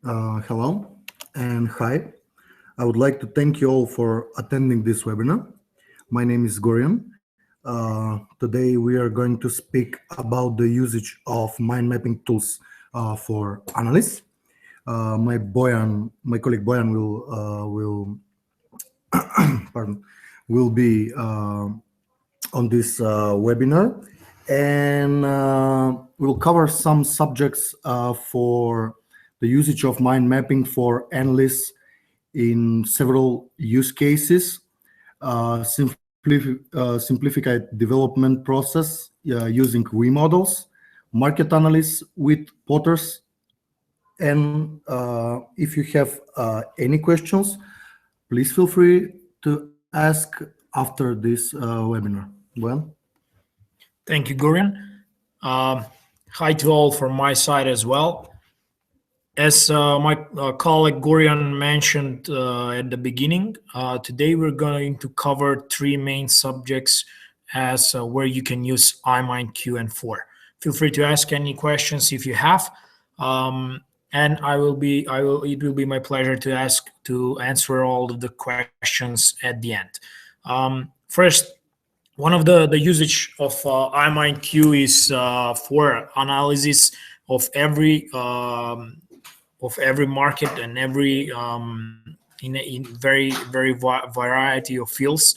Hello and hi. I would like to thank you all for attending this webinar. My name is Gorian. Today we are going to speak about the usage of mind mapping tools for analysts. My colleague Boyan pardon, will be on this webinar, and we'll cover some subjects for the usage of mind mapping for analysts in several use cases, simplified development process using VModels, market analysis with Potters, and if you have any questions, please feel free to ask after this webinar. Well, Thank you, Gurian. Um, Hi to all from my side as well. As my colleague Gurian mentioned at the beginning, today we're going to cover three main subjects as where you can use iMindQ and for. Feel free to ask any questions if you have, um, and it will be my pleasure to answer all of the questions at the end. First, one of the usage of iMindQ is for analysis of every market and every in very variety of fields.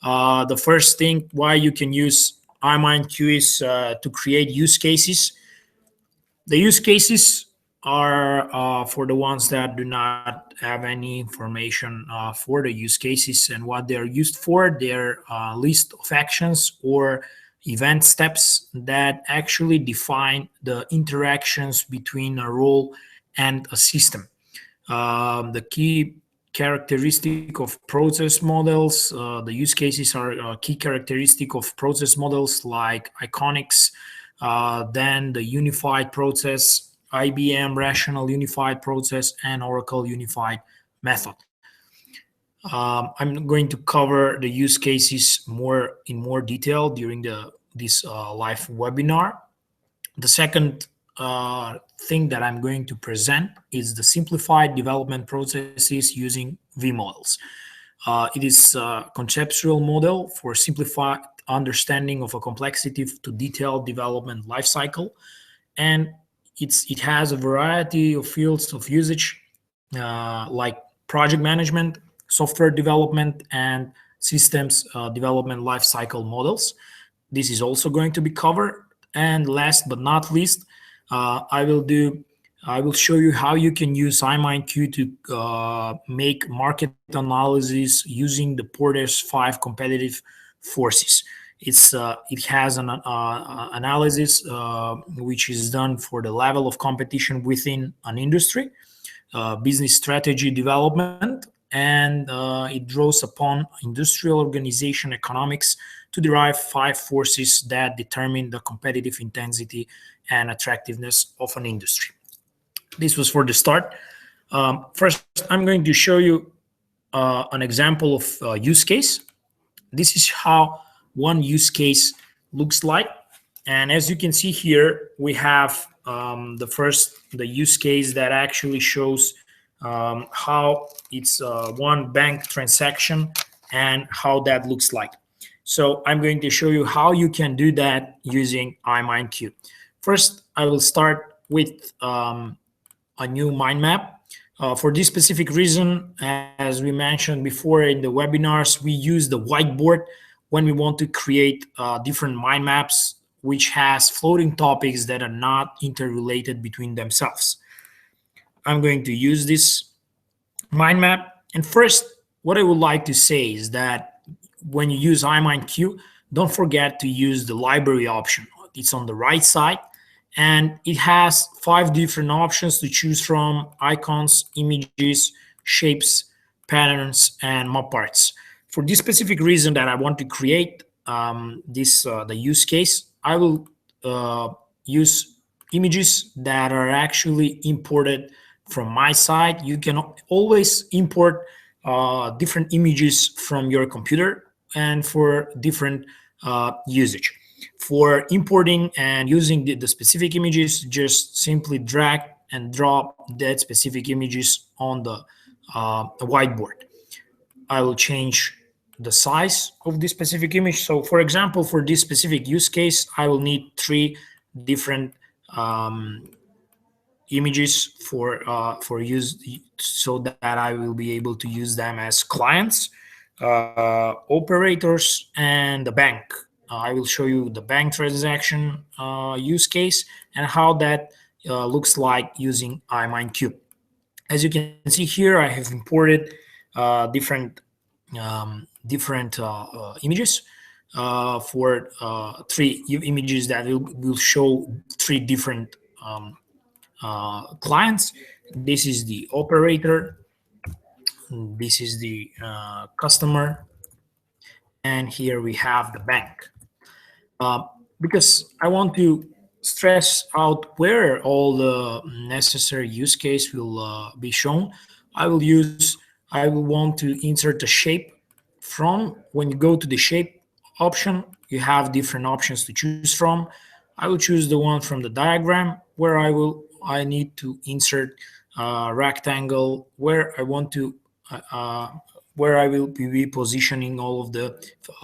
The first thing why you can use iMindQ is to create use cases. The use cases are for the ones that do not have any information for the use cases and what they're used for. They're list of actions or event steps that actually define the interactions between a role and a system. The key characteristic of process models, the use cases are key characteristic of process models like Iconics, then the unified process, IBM rational unified process, and Oracle unified method. I'm going to cover the use cases more detail during this live webinar. The second thing that I'm going to present is the simplified development processes using VModels. It is a conceptual model for simplified understanding of a complexity to detailed development lifecycle, and it has a variety of fields of usage like project management, software development, and systems development lifecycle models. This is also going to be covered. And last but not least, I will show you how you can use iMindQ to make market analysis using the Porter's 5 competitive forces. It has an analysis which is done for the level of competition within an industry, business strategy development, and it draws upon industrial organization economics to derive 5 forces that determine the competitive intensity and attractiveness of an industry. This was for the start. First, I'm going to show you an example of use case. This is how one use case looks like. And as you can see here, we have the use case that actually shows how it's one bank transaction and how that looks like. So I'm going to show you how you can do that using iMindQ. First, I will start with a new mind map. For this specific reason, as we mentioned before in the webinars, we use the whiteboard when we want to create different mind maps which has floating topics that are not interrelated between themselves. I'm going to use this mind map. And first, what I would like to say is that when you use iMindQ, don't forget to use the library option. It's on the right side, and it has 5 different options to choose from: icons, images, shapes, patterns, and map parts. For this specific reason that I want to create the use case, I will use images that are actually imported from my side. You can always import different images from your computer and for different usage. For importing and using the specific images, just simply drag and drop that specific images on the whiteboard. I will change the size of this specific image. So for example, for this specific use case, I will need 3 different images for use, so that I will be able to use them as clients, operators, and the bank. I will show you the bank transaction use case and how that looks like using iMindQ. As you can see here, I have imported different images for 3 images that will show 3 different clients. This is the operator, this is the customer, and here we have the bank. Because I want to stress out where all the necessary use case will be shown, I will want to insert a shape. From when you go to the shape option, you have different options to choose from. I will choose the one from the diagram, where I need to insert a rectangle where I want to where I will be positioning all of the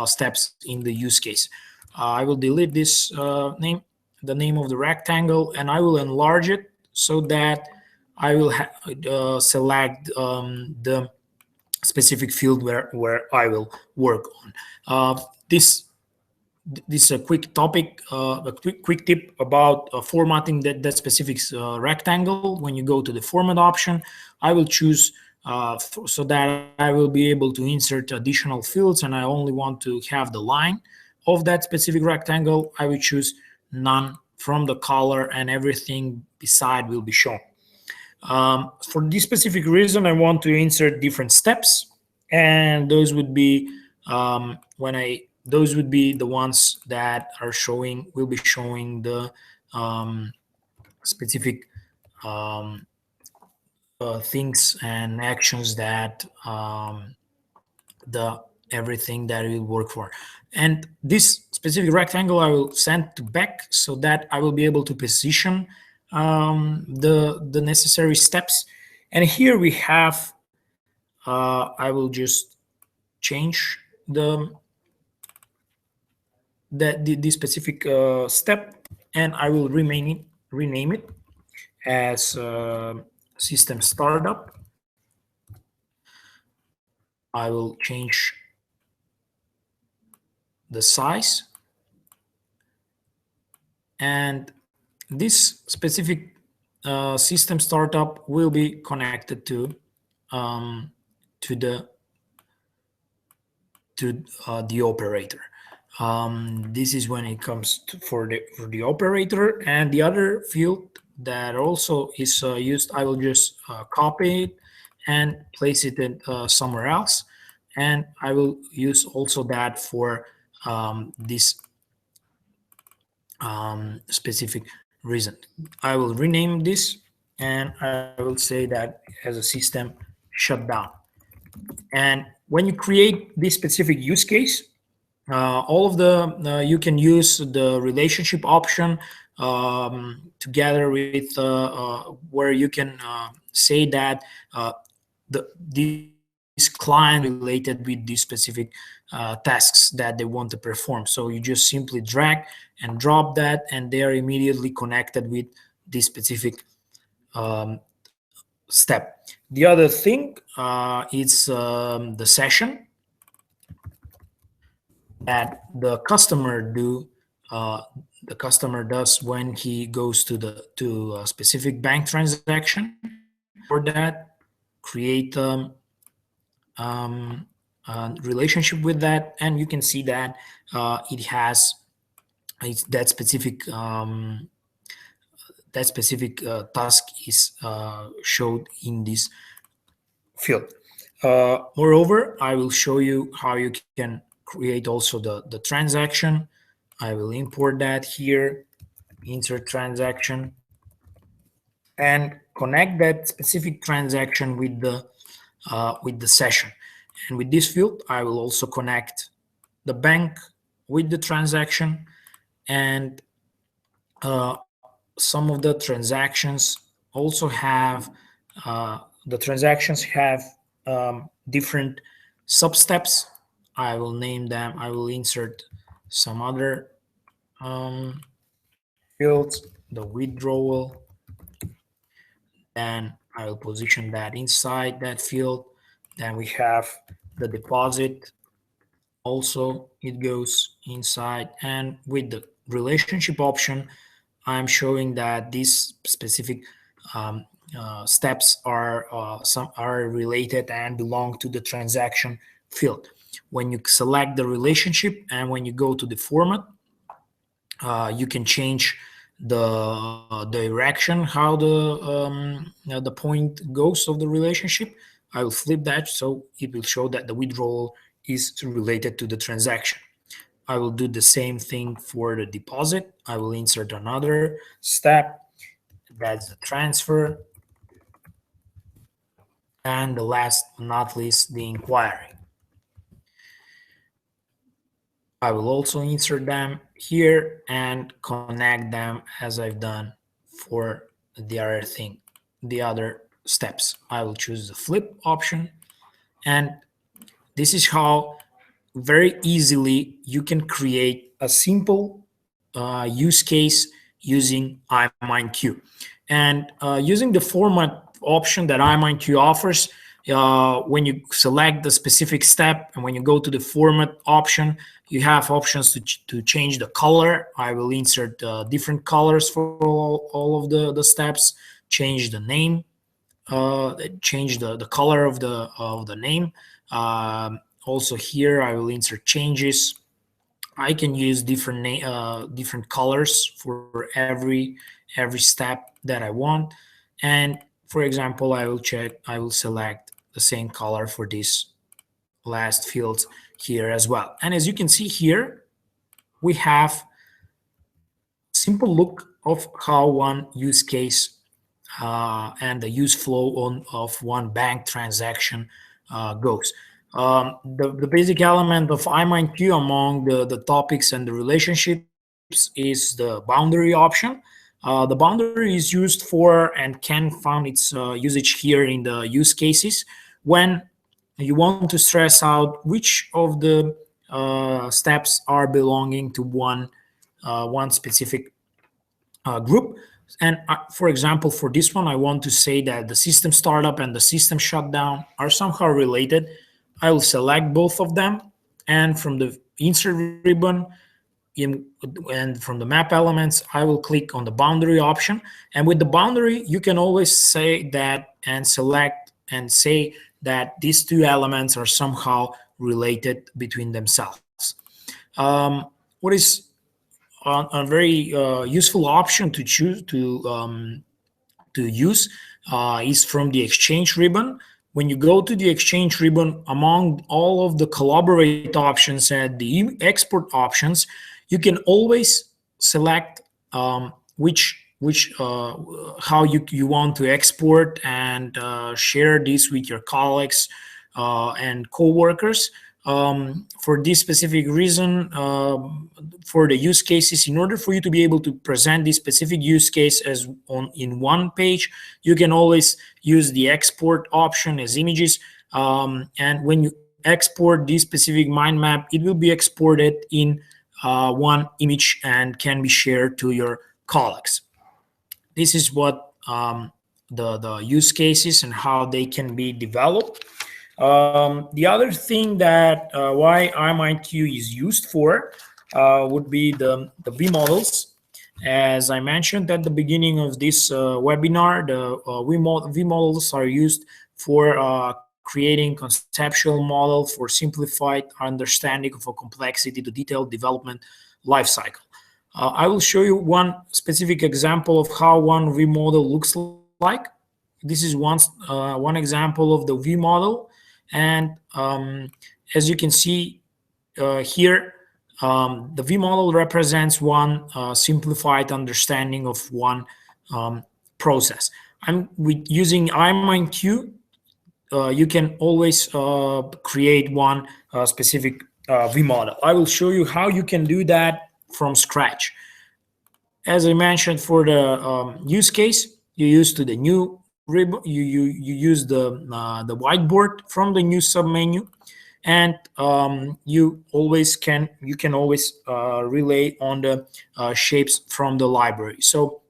steps in the use case. I will delete this the name of the rectangle, and I will enlarge it so that I will select the specific field where I will work on. This is a quick topic, a quick tip about formatting that specific rectangle. When you go to the format option, I will choose so that I will be able to insert additional fields, and I only want to have the line of that specific rectangle. I will choose none from the color, and everything beside will be shown. For this specific reason, I want to insert different steps, and those would be those would be the ones that will be showing the specific things and actions that the everything that it will work for. And this specific rectangle I will send to back, so that I will be able to position the necessary steps. And here we have I will just change the specific step, and I will rename it as system startup. I will change the size, and this specific system startup will be connected to the operator. This is when it comes for the operator. And the other field that also is used, I will just copy it and place it in somewhere else, and I will use also that for this specific reason. I will rename this, and I will say that as a system shutdown. And when you create this specific use case, all of the you can use the relationship option together with where you can say that this client related with these specific tasks that they want to perform. So you just simply drag and drop that, and they are immediately connected with this specific step. The other thing is the session that the customer does when he goes to a specific bank transaction. For that, create a relationship with that, and you can see that it has that specific task is showed in this field. Moreover, I will show you how you can create also the transaction. I will import that here, insert transaction, and connect that specific transaction with the session. And with this field, I will also connect the bank with the transaction, and some of the transactions also have the transactions have different substeps. I will name them. I will insert some other fields, the withdrawal. Then I will position that inside that field. Then we have the deposit. Also, it goes inside. And with the relationship option, I'm showing that these specific steps are related and belong to the transaction field. When you select the relationship and when you go to the format, you can change the direction how the point goes of the relationship. I will flip that so it will show that the withdrawal is related to the transaction. I will do the same thing for the deposit. I will insert another step, that's the transfer, and the last but not least, the inquiry. I will also insert them here and connect them as I've done for the other thing, the other steps. I will choose the flip option, and this is how very easily you can create a simple use case using iMindQ. And using the format option that iMindQ offers, when you select the specific step and when you go to the format option, you have options to change the color. I will insert different colors for all of the steps, change the name, change the color of the name. Also here I will insert changes. I can use different colors for every step that I want. And for example, I will select the same color for this last field here as well. And as you can see here, we have a simple look of how one use case and the use flow of one bank transaction goes. The basic element of iMindQ among the topics and the relationships is the boundary option. The boundary is used for and can find its usage here in the use cases when you want to stress out which of the steps are belonging to one specific group. And for example, for this one, I want to say that the system startup and the system shutdown are somehow related. I will select both of them, and from the insert ribbon and from the map elements, I will click on the boundary option. And with the boundary, you can always say that and select and say that these two elements are somehow related between themselves. What is a very useful option to choose to use is from the exchange ribbon. When you go to the exchange ribbon, among all of the collaborate options and the export options, you can always select which how you want to export and share this with your colleagues and co-workers. For this specific reason, for the use cases, in order for you to be able to present this specific use case as in one page, you can always use the export option as images. And when you export this specific mind map, it will be exported in one image and can be shared to your colleagues. This is what the use cases and how they can be developed. The other thing that why iMindQ is used for would be the VModels. As I mentioned at the beginning of this webinar, the VModels are used for creating conceptual model for simplified understanding of a complexity to detailed development lifecycle. I will show you one specific example of how one VModel looks like. This is one example of the VModel. And as you can see here, the VModel represents one simplified understanding of one process. With using iMindQ, you can always create one specific VModel. I will show you how you can do that from scratch. As I mentioned, for the use case, you use to the new ribbon, you use the whiteboard from the new submenu, and you can always relay on the shapes from the library. So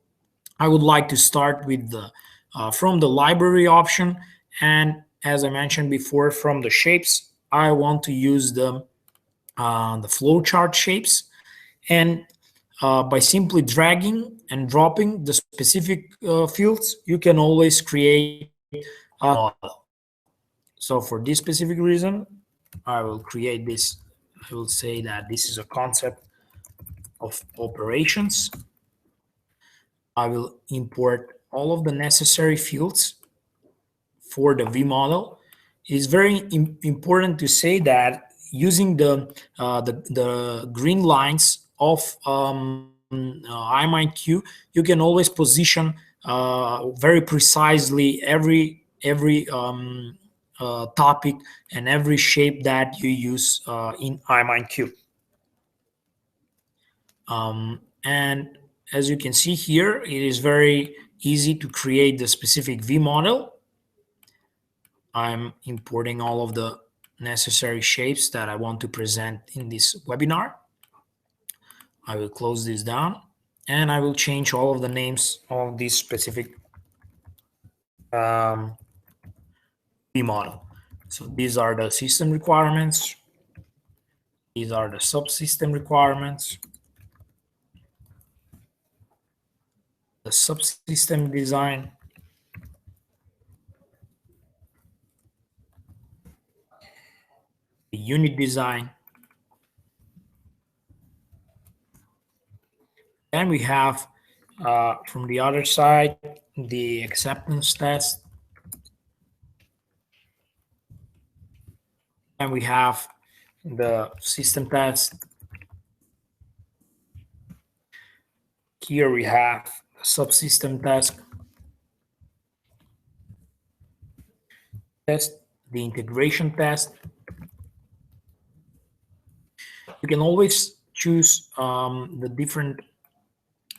I would like to start with the from the library option, and as I mentioned before, from the shapes, I want to use the flowchart shapes, and by simply dragging and dropping the specific fields, you can always create a model. So for this specific reason, I will create this. I will say that this is a concept of operations. I will import all of the necessary fields for the VModel. It's very important to say that using the green lines of iMindQ, you can always position very precisely every topic and every shape that you use in iMindQ. And as you can see here, it is very easy to create the specific VModel. I'm importing all of the necessary shapes that I want to present in this webinar. I will close this down, and I will change all of the names of this specific VModel. So these are the system requirements. These are the subsystem requirements. The subsystem design. The unit design. Then we have from the other side the acceptance test. And we have the system test. Here we have subsystem test, the integration test. You can always choose the different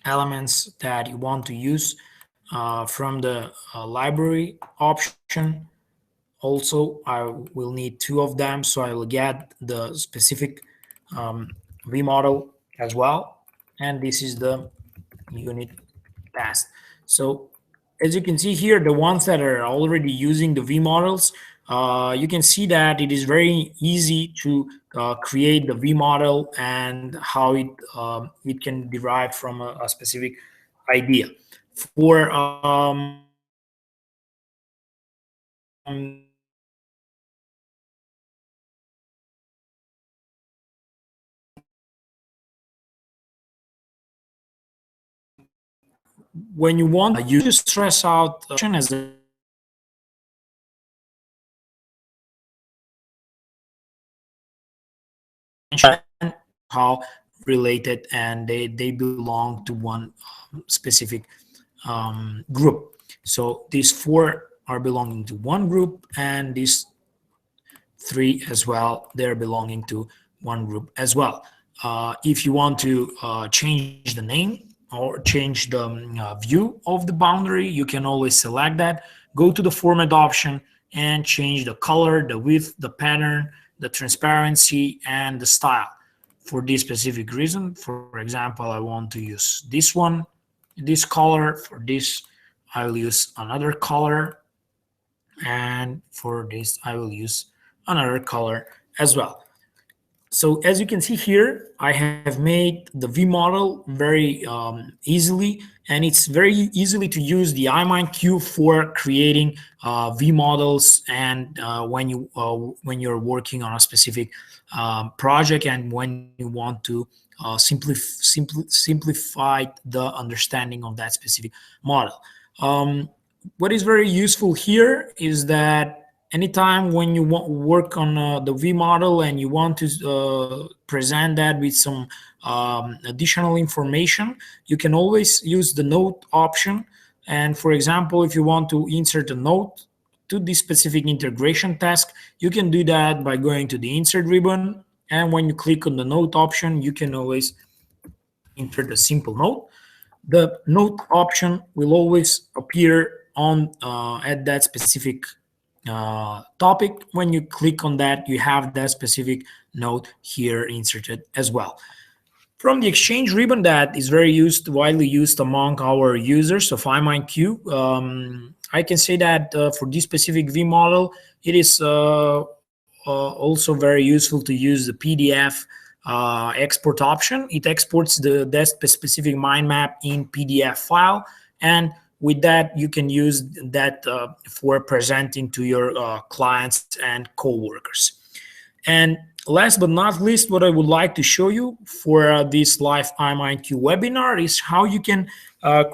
elements that you want to use from the library option. Also, I will need two of them, so I will get the specific VModel as well. And this is the unit test. So as you can see here, the ones that are already using the VModels, you can see that it is very easy to create the VModel and how it can derive from a specific idea. For when you want you to stress out as a how related and they belong to one specific group. So these four are belonging to one group, and these three as well, they're belonging to one group as well. If you want to change the name or change the view of the boundary, you can always select that, go to the format option, and change the color, the width, the pattern, the transparency, and the style. For this specific reason, for example, I want to use this one, this color. For this, I will use another color, and for this, I will use another color as well. So as you can see here, I have made the VModel very easily, and it's very easily to use the iMindQ for creating VModels, and when you're working on a specific project, and when you want to simplify the understanding of that specific model. What is very useful here is that anytime when you want work on the VModel and you want to present that with some additional information, you can always use the note option. And for example, if you want to insert a note to this specific integration task, you can do that by going to the insert ribbon. And when you click on the note option, you can always insert a simple note. the note option will always appear on at that specific topic. When you click on that, you have that specific note here inserted as well. From the exchange ribbon that is widely used among our users of iMindQ, I can say that for this specific V model, it is also very useful to use the PDF export option. It exports that specific mind map in PDF file, and with that you can use that for presenting to your clients and coworkers. And last but not least, what I would like to show you for this live iMindQ webinar is how you can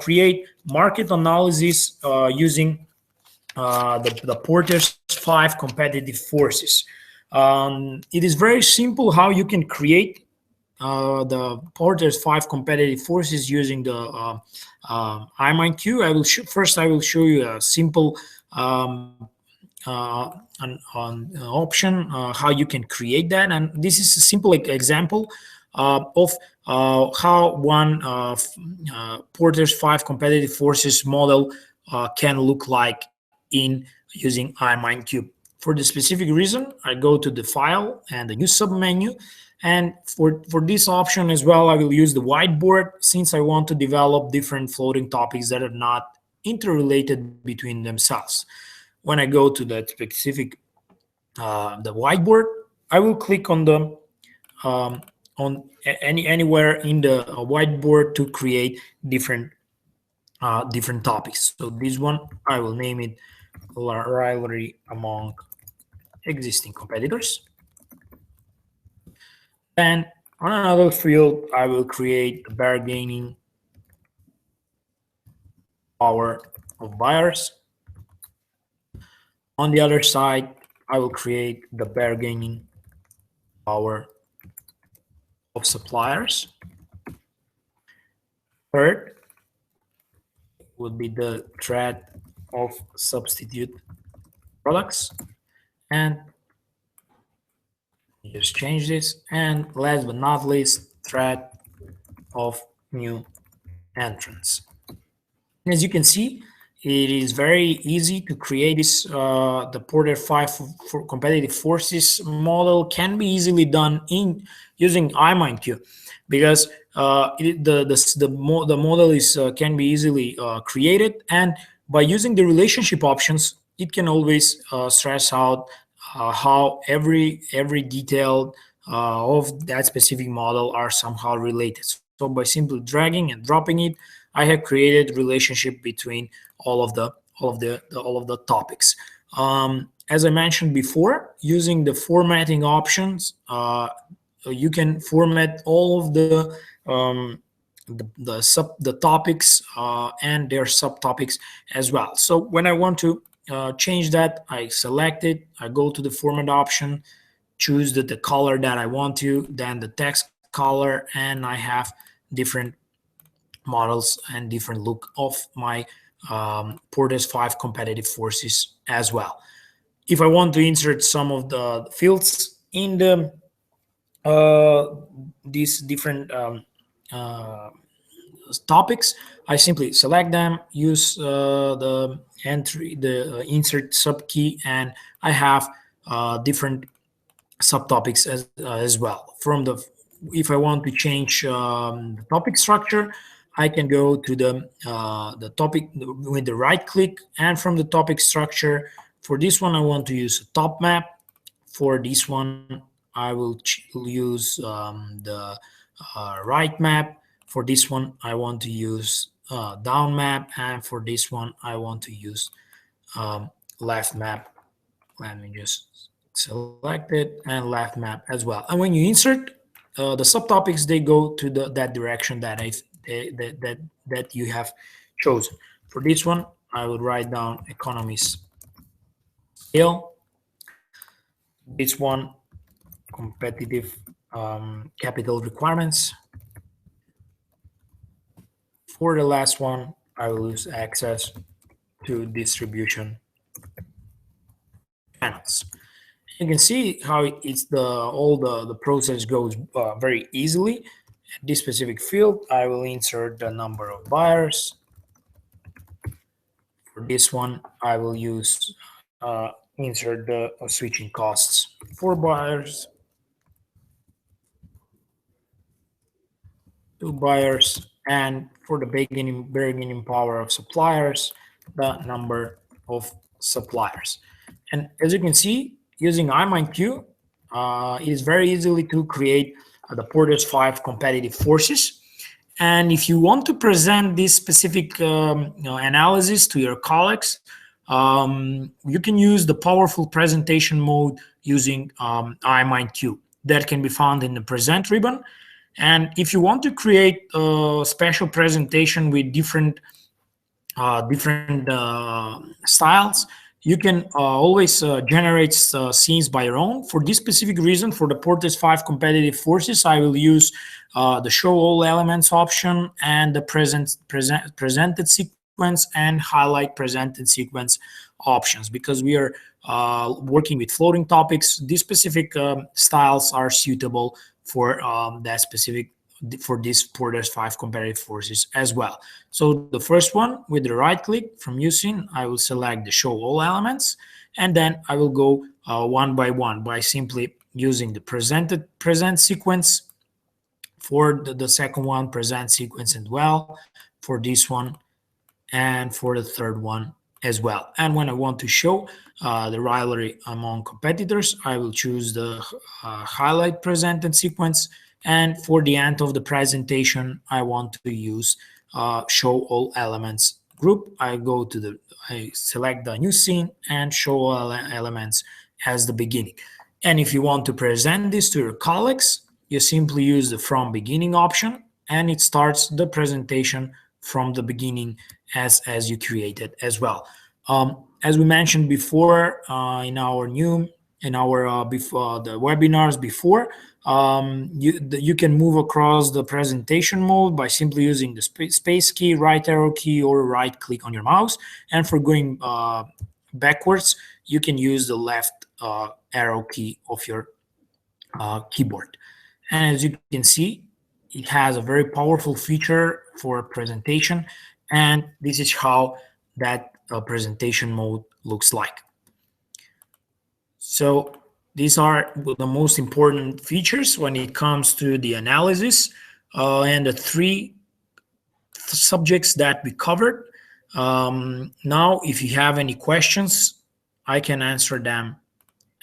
create market analysis using the Porter's 5 competitive forces. It is very simple how you can create the Porter's 5 competitive forces using the iMindQ. I will show you a simple an option how you can create that, and this is a simple example of how one Porter's 5 competitive forces model can look like in using iMindQ. For the specific reason, I go to the file and the new submenu, and for this option as well, I will use the whiteboard since I want to develop different floating topics that are not interrelated between themselves. When I go to that specific the whiteboard, I will click on the anywhere in the whiteboard to create different topics. So this one I will name it rivalry among existing competitors. Then on another field, I will create the bargaining power of buyers. On the other side, I will create the bargaining power of suppliers. Third would be the threat of substitute products. And just change this. And last but not least, threat of new entrants. As you can see, it is very easy to create this. The Porter 5 for competitive forces model can be easily done in using iMindQ, because the model is can be easily created, and by using the relationship options, it can always stress out how every detail of that specific model are somehow related. So by simply dragging and dropping it, I have created relationship between all of the topics. As I mentioned before, using the formatting options, you can format all of the topics and their subtopics as well. So when I want to change that, I select it, I go to the format option, choose the color that I want to, then the text color, and I have different models and different look of my Porter's 5 competitive forces as well. If I want to insert some of the fields in the these different topics, I simply select them, use the insert sub key, and I have different subtopics as well. If I want to change the topic structure, I can go to the topic with the right click, and from the topic structure, for this one I want to use a top map. For this one I will use the right map. For this one I want to use down map, and for this one I want to use left map. Let me just select it, and left map as well. And when you insert the subtopics, they go to that direction that that you have chosen. For this one, I will write down economies scale. This one, competitive capital requirements. For the last one, I will use access to distribution channels. You can see how it's all the process goes very easily. At this specific field, I will insert the number of buyers. For this one, I will use insert the switching costs for buyers, 2 buyers, and for the bargaining power of suppliers, the number of suppliers. And as you can see, using iMindQ, it is very easily to create the Porter's 5 competitive forces. And if you want to present this specific analysis to your colleagues, you can use the powerful presentation mode using iMindQ. That can be found in the present ribbon. And if you want to create a special presentation with different styles, you can always generate scenes by your own. For this specific reason, for the Porter's 5 competitive forces, I will use the show all elements option and the presented sequence and highlight presented sequence options, because we are working with floating topics. These specific styles are suitable for that specific, for this Porter's 5 competitive forces as well. So the first one, with the right click from using, I will select the show all elements, and then I will go one by one by simply using the present sequence. For the second one, present sequence as well, for this one, and for the third one as well. And when I want to show the rivalry among competitors, I will choose the highlight presented sequence. And for the end of the presentation, I want to use show all elements group. I select the new scene and show all elements as the beginning. And if you want to present this to your colleagues, you simply use the from beginning option, and it starts the presentation from the beginning as you created as well. As we mentioned before in our before the webinars before, you can move across the presentation mode by simply using the space key, right arrow key, or right click on your mouse. And for going backwards, you can use the left arrow key of your keyboard. And as you can see, it has a very powerful feature for presentation, and this is how that presentation mode looks like. So these are the most important features when it comes to the analysis and the 3 subjects that we covered. Now, if you have any questions, I can answer them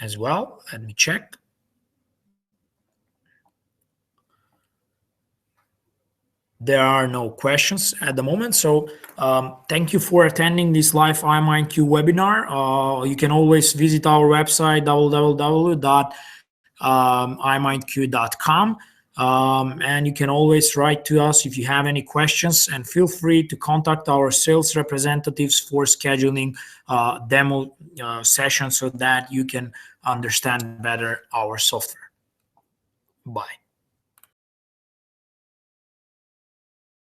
as well. Let me check. There are no questions at the moment. So thank you for attending this live iMindQ webinar. You can always visit our website, www.imindq.com. And you can always write to us if you have any questions, and feel free to contact our sales representatives for scheduling demo sessions so that you can understand better our software. Bye.